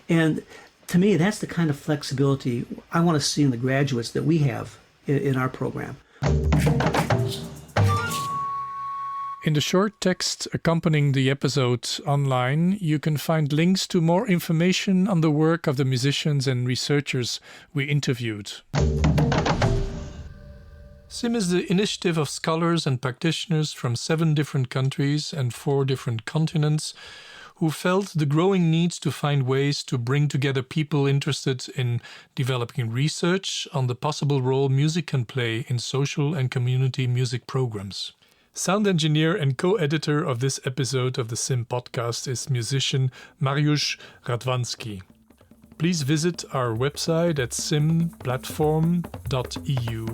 And to me, that's the kind of flexibility I want to see in the graduates that we have in our program. In the short text accompanying the episode online, you can find links to more information on the work of the musicians and researchers we interviewed. SIMM is the initiative of scholars and practitioners from 7 different countries and 4 different continents who felt the growing need to find ways to bring together people interested in developing research on the possible role music can play in social and community music programs. Sound engineer and co-editor of this episode of the SIMM-podcast is musician Mariusz Radwanski. Please visit our website at simm-platform.eu.